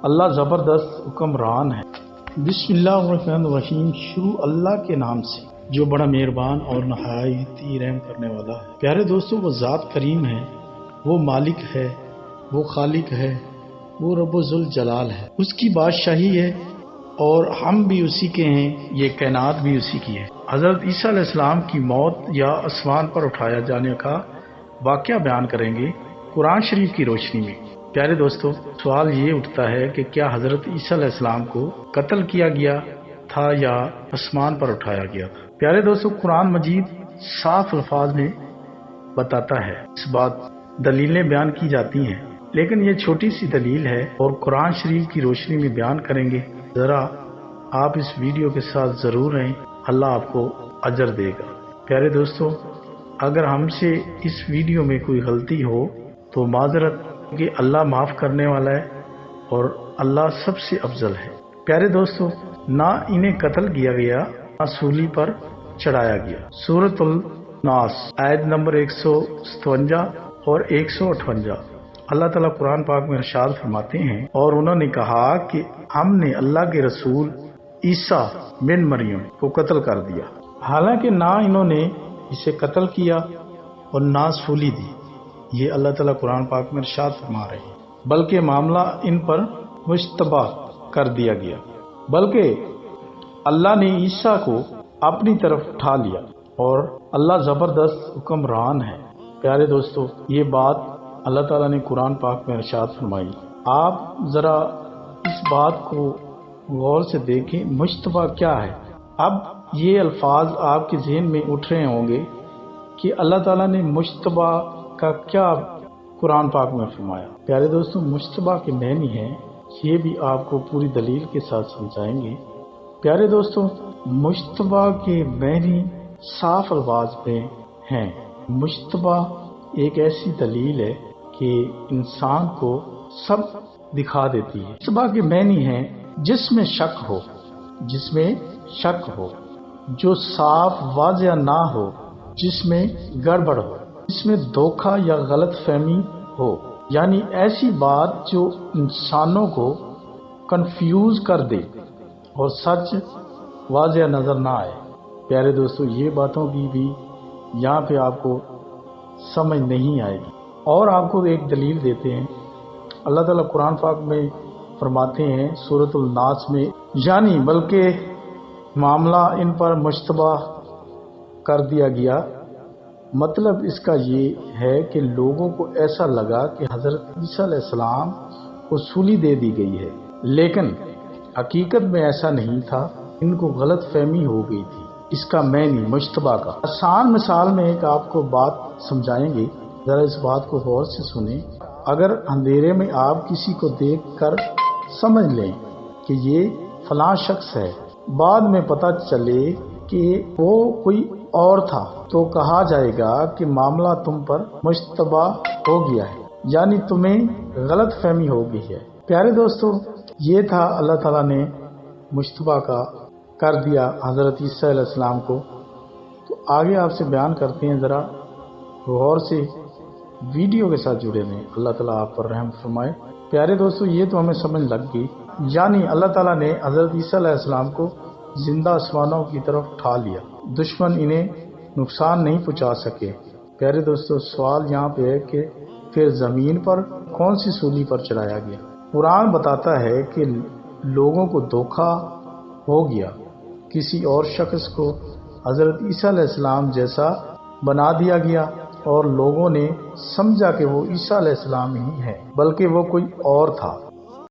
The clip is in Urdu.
اللہ زبردست حکمران ہے۔ بسم اللہ الرحمن الرحیم، شروع اللہ کے نام سے جو بڑا مہربان اور نہایت رحم کرنے والا ہے۔ پیارے دوستو، وہ ذات کریم ہے، وہ مالک ہے، وہ خالق ہے، وہ رب ذوالجلال ہے، اس کی بادشاہی ہے اور ہم بھی اسی کے ہیں، یہ کائنات بھی اسی کی ہے۔ حضرت عیسیٰ علیہ السلام کی موت یا آسمان پر اٹھایا جانے کا واقعہ بیان کریں گے قرآن شریف کی روشنی میں۔ پیارے دوستو، سوال یہ اٹھتا ہے کہ کیا حضرت عیسیٰ علیہ السلام کو قتل کیا گیا تھا یا آسمان پر اٹھایا گیا تھا؟ پیارے دوستو، قرآن مجید صاف الفاظ میں بتاتا ہے، اس بات دلیلیں بیان کی جاتی ہیں، لیکن یہ چھوٹی سی دلیل ہے اور قرآن شریف کی روشنی میں بیان کریں گے۔ ذرا آپ اس ویڈیو کے ساتھ ضرور رہیں، اللہ آپ کو اجر دے گا۔ پیارے دوستو، اگر ہم سے اس ویڈیو میں کوئی غلطی ہو تو معذرت، کہ اللہ معاف کرنے والا ہے اور اللہ سب سے افضل ہے۔ پیارے دوستو، نہ انہیں قتل کیا گیا، نہ سولی پر چڑھایا گیا۔ سورۃ الناس آیت نمبر 157 اور 158 اللہ تعالیٰ قرآن پاک میں ارشاد فرماتے ہیں، اور انہوں نے کہا کہ ہم نے اللہ کے رسول عیسیٰ بن مریم کو قتل کر دیا، حالانکہ نہ انہوں نے اسے قتل کیا اور نہ سولی دی۔ یہ اللہ تعالیٰ قرآن پاک میں ارشاد فرما رہے ہیں، بلکہ معاملہ ان پر مشتبہ کر دیا گیا، بلکہ اللہ نے عیسیٰ کو اپنی طرف اٹھا لیا اور اللہ زبردست حکمران ہے۔ پیارے دوستو، یہ بات اللہ تعالیٰ نے قرآن پاک میں ارشاد فرمائی۔ آپ ذرا اس بات کو غور سے دیکھیں، مشتبہ کیا ہے؟ اب یہ الفاظ آپ کے ذہن میں اٹھ رہے ہوں گے کہ اللہ تعالیٰ نے مشتبہ کا کیا قرآن پاک میں فرمایا۔ پیارے دوستو، مشتبہ کے معنی ہے، یہ بھی آپ کو پوری دلیل کے ساتھ سمجھائیں گے۔ پیارے دوستو، مشتبہ کے معنی صاف الفاظ میں ہیں۔ مشتبہ ایک ایسی دلیل ہے کہ انسان کو سب دکھا دیتی ہے۔ مشتبہ کے معنی ہے جس میں شک ہو، جس میں شک ہو، جو صاف واضح نہ ہو، جس میں گڑبڑ ہو، جس میں دھوکہ یا غلط فہمی ہو، یعنی ایسی بات جو انسانوں کو کنفیوز کر دے اور سچ واضح نظر نہ آئے۔ پیارے دوستو، یہ باتوں کی بھی یہاں پہ آپ کو سمجھ نہیں آئے گی، اور آپ کو ایک دلیل دیتے ہیں۔ اللہ تعالیٰ قرآن پاک میں فرماتے ہیں سورۃ الناس میں، یعنی بلکہ معاملہ ان پر مشتبہ کر دیا گیا، مطلب اس کا یہ ہے کہ لوگوں کو ایسا لگا کہ حضرت عیسیٰ علیہ السلام کو سولی دے دی گئی ہے، لیکن حقیقت میں ایسا نہیں تھا، ان کو غلط فہمی ہو گئی تھی۔ اس کا معنی مشتبہ کا آسان مثال میں ایک آپ کو بات سمجھائیں گے، ذرا اس بات کو غور سے سنیں۔ اگر اندھیرے میں آپ کسی کو دیکھ کر سمجھ لیں کہ یہ فلاں شخص ہے، بعد میں پتہ چلے کہ وہ کوئی اور تھا، تو کہا جائے گا کہ معاملہ تم پر مشتبہ ہو گیا ہے، یعنی تمہیں غلط فہمی ہو گئی ہے۔ پیارے دوستو، یہ تھا اللہ تعالیٰ نے مشتبہ کا کر دیا حضرت عیسیٰ علیہ السلام کو۔ تو آگے آپ سے بیان کرتے ہیں، ذرا غور سے ویڈیو کے ساتھ جڑے رہیں، اللہ تعالیٰ آپ پر رحم فرمائے۔ پیارے دوستو، یہ تو ہمیں سمجھ لگ گئی، یعنی اللہ تعالیٰ نے حضرت عیسیٰ علیہ السلام کو زندہ آسمانوں کی طرف اٹھا لیا، دشمن انہیں نقصان نہیں پہنچا سکے۔ پیارے دوستو، سوال یہاں پہ ہے کہ پھر زمین پر کون سی سولی پر چڑھایا گیا؟ قرآن بتاتا ہے کہ لوگوں کو دھوکہ ہو گیا، کسی اور شخص کو حضرت عیسیٰ علیہ السلام جیسا بنا دیا گیا اور لوگوں نے سمجھا کہ وہ عیسیٰ علیہ السلام ہی ہے، بلکہ وہ کوئی اور تھا۔